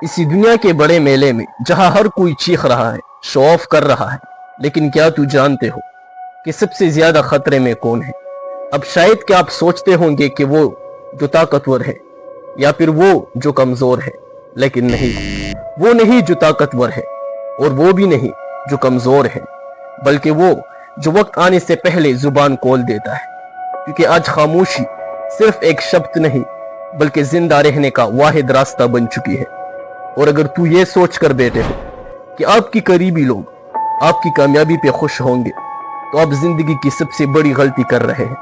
इसी दुनिया के बड़े मेले में जहां हर कोई चीख रहा है, शो ऑफ कर रहा है, लेकिन क्या तू जानते हो कि सबसे ज्यादा खतरे में कौन है? अब शायद कि आप सोचते होंगे कि वो जो ताकतवर है या फिर वो जो कमजोर है, लेकिन नहीं, वो नहीं जो ताकतवर है और वो भी नहीं जो कमजोर है, बल्कि वो जो वक्त आने से पहले जुबान खोल देता है। क्योंकि आज खामोशी सिर्फ एक शब्द नहीं बल्कि जिंदा रहने का वाहिद रास्ता बन चुकी है। और अगर तू ये सोच कर बैठे हो कि आपकी करीबी लोग आपकी कामयाबी पे खुश होंगे, तो आप जिंदगी की सबसे बड़ी गलती कर रहे हैं।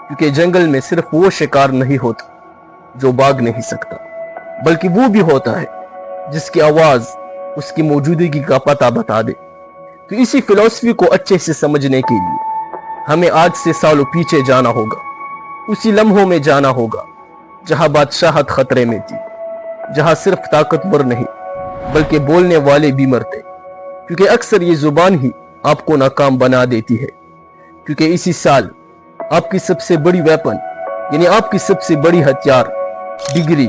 क्योंकि जंगल में सिर्फ वो शिकार नहीं होता जो भाग नहीं सकता, बल्कि वो भी होता है जिसकी आवाज उसकी मौजूदगी का पता बता दे। तो इसी फिलॉसफी को अच्छे से समझने के लिए हमें आज से सालों पीछे जाना होगा, उसी लम्हों में जाना होगा जहां बादशाहत खतरे में थी, जहां सिर्फ ताकतवर नहीं बल्कि बोलने वाले भी मरते। क्योंकि अक्सर ये जुबान ही आपको नाकाम बना देती है। क्योंकि इसी साल आपकी सबसे बड़ी वेपन यानी आपकी सबसे बड़ी हथियार डिग्री,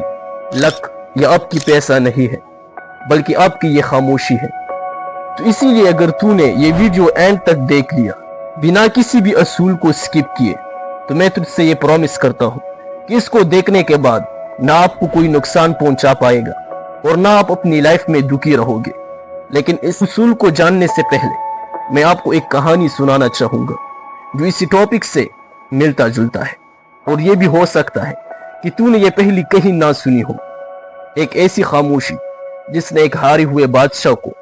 लक या आपकी पैसा नहीं है, बल्कि आपकी ये खामोशी है। तो इसीलिए अगर तूने ये वीडियो एंड तक देख लिया बिना किसी भी असूल को स्किप किए, तो मैं तुझसे ये प्रॉमिस करता हूं कि इसको देखने के बाद ना आपको कोई नुकसान पहुंचा पाएगा और ना आप अपनी लाइफ में दुखी रहोगे। लेकिन इस उसूल को जानने से पहले मैं आपको एक कहानी सुनाना चाहूंगा जो इसी टॉपिक से मिलता जुलता है। और ये भी हो सकता है कि तूने ये पहली कहीं ना सुनी हो। एक ऐसी खामोशी जिसने एक हारे हुए बादशाह को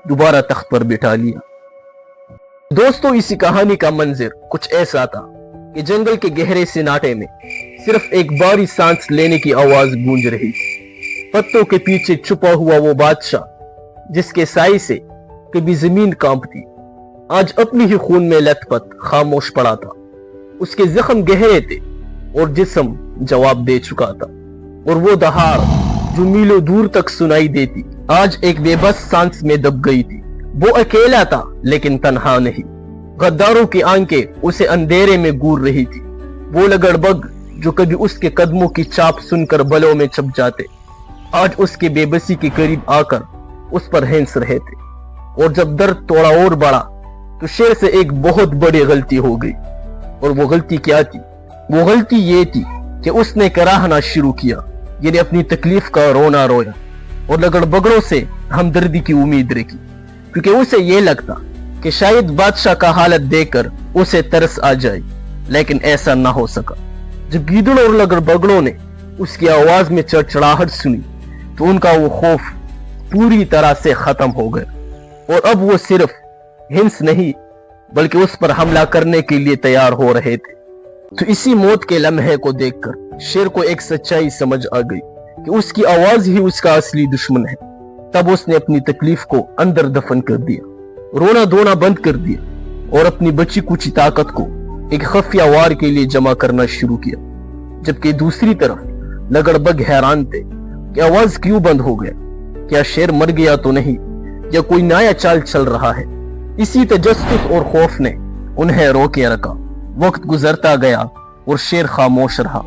दोबारा तख्त पर बिठा लिया। दोस्तों, इसी कहानी का मंजर कुछ ऐसा था कि जंगल के गहरे सन्नाटे में सिर्फ एक बारी सांस लेने की आवाज गूंज रही। पत्तों के पीछे छुपा हुआ वो बादशाह जिसके साए से कभी जमीन कांपती, आज अपनी ही खून में लथपथ खामोश पड़ा था। उसके जख्म गहरे थे और जिस्म जवाब दे चुका था। और वो दहाड़ जो मीलों दूर तक सुनाई देती, आज एक बेबस सांस में दब गई थी। वो अकेला था लेकिन तन्हा नहीं। गद्दारों की आंखें उसे अंधेरे में घूर रही थी। वो लगड़बग जो कभी उसके कदमों की चाप सुनकर बलों में छप जाते, आज उसके बेबसी के करीब आकर उस पर हंस रहे थे। और जब दर्द थोड़ा और बढ़ा तो शेर से एक बहुत बड़ी गलती हो गई। और वो गलती क्या थी? वो गलती ये थी कि उसने कराहना शुरू किया, यानी अपनी तकलीफ का रोना रोया और लगड़बगड़ों से हमदर्दी की उम्मीद रखी। क्योंकि उसे ये लगता कि शायद बादशाह का हालत देखकर उसे तरस आ जाए, लेकिन ऐसा ना हो सका। जब गीदड़ और लगड़बगड़ों ने उसकी आवाज में चड़चड़ाहट सुनी तो उनका वो खौफ पूरी तरह से खत्म हो गया। और अब वो सिर्फ हिंस नहीं बल्कि उस पर हमला करने के लिए तैयार हो रहे थे। तो इसी मौत के लम्हे को देखकर शेर को एक सच्चाई समझ आ गई कि उसकी आवाज ही उसका असली दुश्मन है। तब उसने अपनी तकलीफ को अंदर दफन कर दिया, रोना धोना बंद कर दिया और अपनी बची कुची ताकत को एक खफिया वार के लिए जमा करना शुरू किया। जबकि दूसरी तरफ लगड़बग हैरान थे कि आवाज क्यों बंद हो गया, क्या शेर मर गया तो नहीं या कोई नया चाल चल रहा है। इसी तजस्सुस और खौफ ने उन्हें रोके रखा। वक्त गुजरता गया और शेर खामोश रहा।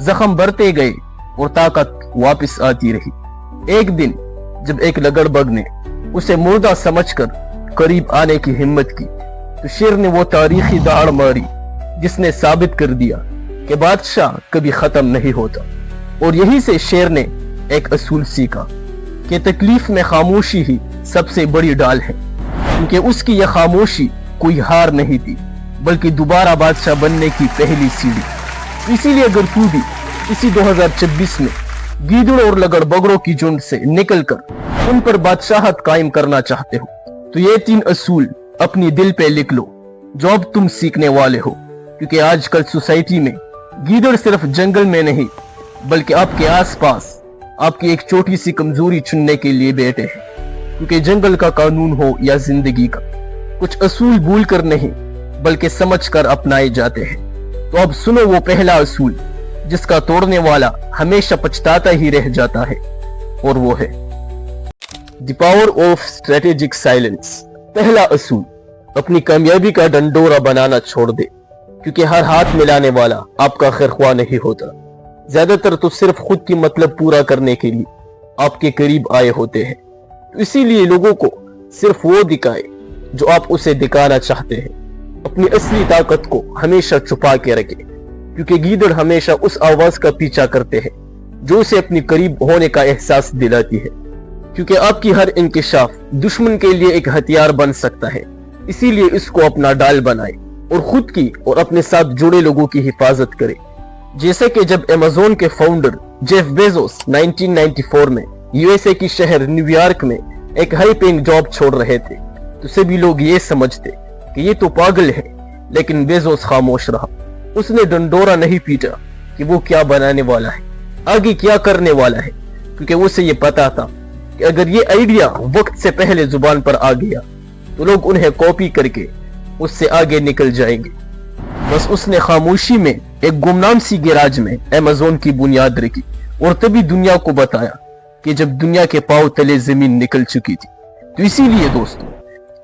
जख्म बढ़ते गए और ताकत वापस आती रही। एक दिन जब एक लगड़बग ने उसे मुर्दा समझकर करीब आने की हिम्मत की, तो शेर ने वो तारीखी दहाड़ मारी जिसने साबित कर दिया कि बादशाह कभी खत्म नहीं होता। और यही से शेर ने एक असूल सीखा कि तकलीफ में खामोशी ही सबसे बड़ी डाल है। क्योंकि उसकी यह खामोशी कोई हार नहीं थी बल्कि दोबारा बादशाह बनने की पहली सीढ़ी। इसीलिए अगर तू भी इसी 2026 में गीदड़ और लगड़बगड़ों की झुंड से निकलकर उन पर बादशाहत कायम करना चाहते हो, तो ये 3 असूल अपनी दिल पे लिख लो जो अब तुम सीखने वाले हो। क्योंकि आजकल सोसाइटी में गीदड़ सिर्फ जंगल में नहीं बल्कि आपके आसपास आपकी एक छोटी सी कमजोरी चुनने के लिए बैठे हैं। क्योंकि जंगल का कानून हो या जिंदगी का, कुछ असूल भूल कर नहीं बल्कि समझ कर अपनाए जाते हैं। तो अब सुनो वो पहला असूल जिसका तोड़ने वाला हमेशा पछताता ही रह जाता है, और वो है the power of strategic silence. पहला असूल, अपनी कामयाबी का डंडोरा बनाना छोड़ दे। क्योंकि हर हाथ मिलाने वाला आपका खैरख्वाह नहीं होता। ज्यादातर तो सिर्फ खुद की मतलब पूरा करने के लिए आपके करीब आए होते हैं। तो इसीलिए लोगों को सिर्फ वो दिखाए जो आप उसे दिखाना चाहते हैं। अपनी असली ताकत को हमेशा छुपा के रखें, क्योंकि गीदड़ हमेशा उस आवाज का पीछा करते हैं जो उसे अपने करीब होने का एहसास दिलाती है। क्योंकि आपकी हर इंकिशाफ दुश्मन के लिए एक हथियार बन सकता है, इसीलिए इसको अपना डाल बनाए और खुद की और अपने साथ जुड़े लोगों की हिफाजत करे। जैसे कि जब अमेज़न के फाउंडर जेफ बेजोस 1994 में यूएसए की शहर न्यूयॉर्क में एक हाई पेइंग जॉब छोड़ रहे थे, तो सभी लोग ये समझते कि ये तो पागल है, लेकिन बेजोस खामोश रहा। उसने डंडोरा नहीं पीटा कि वो क्या बनाने वाला है, आगे क्या करने वाला है, क्योंकि उसे ये पता था कि अगर ये आइडिया वक्त से पहले जुबान पर आ गया तो लोग उन्हें कॉपी करके उससे आगे निकल जाएंगे। बस उसने खामोशी में एक गुमनाम सी गैराज में अमेज़न की बुनियाद रखी और तभी दुनिया को बताया कि जब दुनिया के पांव तले जमीन निकल चुकी थी। तो इसीलिए दोस्तों,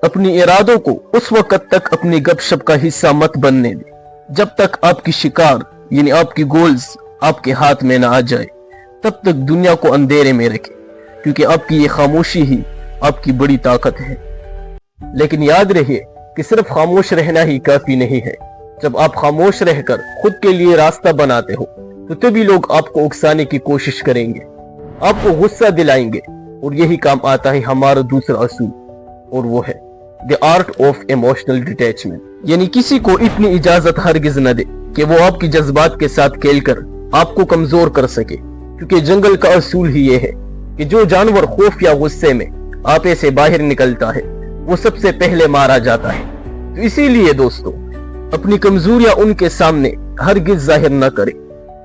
अपनी इरादों को उस वक्त तक अपनी गपशप का हिस्सा मत बनने दे जब तक आपकी शिकार यानी आपकी गोल्स आपके हाथ में ना आ जाए। तब तक दुनिया को अंधेरे में रखे, क्योंकि आपकी ये खामोशी ही आपकी बड़ी ताकत है। लेकिन याद रहिए कि सिर्फ खामोश रहना ही काफी नहीं है। जब आप खामोश रहकर खुद के लिए रास्ता बनाते हो तो तभी लोग आपको उकसाने की कोशिश करेंगे, आपको गुस्सा दिलाएंगे, और यही काम आता है हमारा दूसरा असूल, और वो है the art of emotional detachment. यानी किसी को इतनी इजाजत हरगिज न दे कि वो आपकी जज्बात के साथ खेलकर आपको कमजोर कर सके, क्योंकि जंगल का असूल ही ये है कि जो जानवर खौफ या गुस्से में आपे से बाहर निकलता है वो सबसे पहले मारा जाता है। तो इसीलिए दोस्तों, अपनी कमजोरियां उनके सामने हरगिज जाहिर न करें।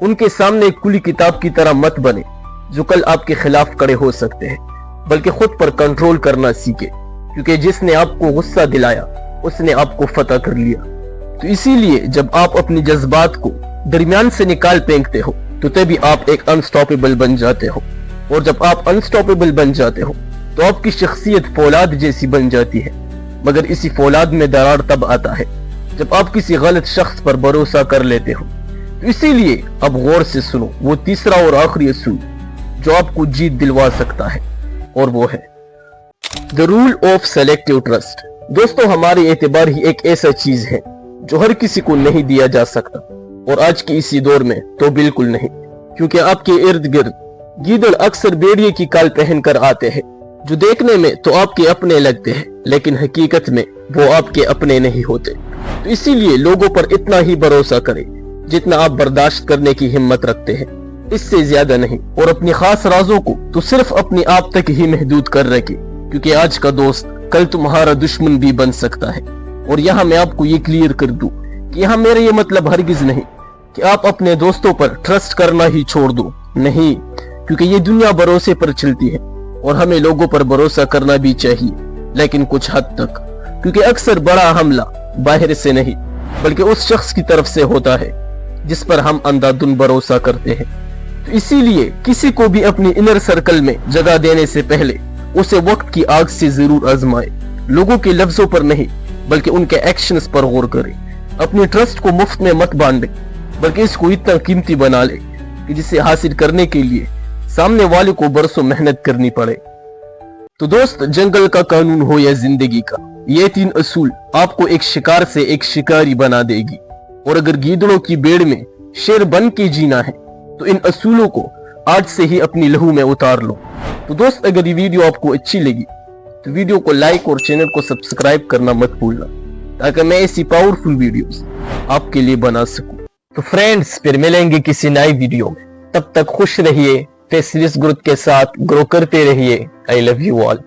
उनके सामने एक खुली किताब की तरह मत बने जो कल आपके खिलाफ खड़े हो सकते हैं, बल्कि खुद पर कंट्रोल करना सीखे, क्योंकि जिसने आपको गुस्सा दिलाया उसने आपको फतह कर लिया। तो इसीलिए जब आप अपनी जज्बात को दरमियान से निकाल फेंकते हो तो तभी आप एक अनस्टॉपेबल बन जाते हो, और जब आप अनस्टॉपेबल बन जाते हो तो आपकी शख्सियत फौलाद जैसी बन जाती है। मगर इसी फौलाद में दरार तब आता है जब आप किसी गलत शख्स पर भरोसा कर लेते हो। तो इसीलिए अब गौर से सुनो वो तीसरा और आखिरी असूल जो आपको जीत दिलवा सकता है, और वो है the rule of selective trust. दोस्तों, हमारे एतबार ही एक ऐसा चीज है जो हर किसी को नहीं दिया जा सकता, और आज के इसी दौर में तो बिल्कुल नहीं, क्योंकि आपके इर्द गिर्द गीदड़ अक्सर बेड़िए की काल पहनकर आते हैं, जो देखने में तो आपके अपने लगते हैं लेकिन हकीकत में वो आपके अपने नहीं होते। तो इसीलिए लोगों पर इतना ही भरोसा करें जितना आप बर्दाश्त करने की हिम्मत रखते हैं, इससे ज्यादा नहीं। और अपनी खास राजों को तो सिर्फ अपने आप तक ही महदूद कर रखें, क्योंकि आज का दोस्त कल तुम्हारा दुश्मन भी बन सकता है। और यहाँ मैं आपको ये क्लियर कर दूं कि यहाँ मेरा ये मतलब हरगिज नहीं कि आप अपने दोस्तों पर ट्रस्ट करना ही छोड़ दो, नहीं, क्योंकि ये दुनिया भरोसे पर चलती है और हमें लोगों पर भरोसा करना भी चाहिए, लेकिन कुछ हद तक, क्योंकि अक्सर बड़ा हमला बाहर से नहीं बल्कि उस शख्स की तरफ से होता है जिस पर हम अंधाधुन भरोसा करते हैं। तो इसीलिए किसी को भी अपनी इनर सर्कल में जगह देने से पहले उसे वक्त की आग से जरूर आजमाए। लोगों के लफ्जों पर नहीं बल्कि उनके एक्शंस पर गौर करें। अपने ट्रस्ट को मुफ्त में मत बांटे, बल्कि इसको इतना कीमती बना ले कि जिसे हासिल करने के लिए सामने वाले को बरसों मेहनत करनी पड़े। तो दोस्त, जंगल का कानून हो या जिंदगी का, ये 3 असूल आपको एक शिकार से एक शिकारी बना देगी। और अगर गीदड़ों की बेड़ में शेर बन के जीना है तो इन असूलों को आज से ही अपनी लहू में उतार लो। तो दोस्त, अगर ये वीडियो आपको अच्छी लगी तो वीडियो को लाइक और चैनल को सब्सक्राइब करना मत भूलना, ताकि मैं ऐसी पावरफुल वीडियोस आपके लिए बना सकूं। तो फ्रेंड्स, फिर मिलेंगे किसी नई वीडियो में। तब तक खुश रहिए, फेसलेस ग्रोथ के साथ ग्रो करते रहिए। I love you all.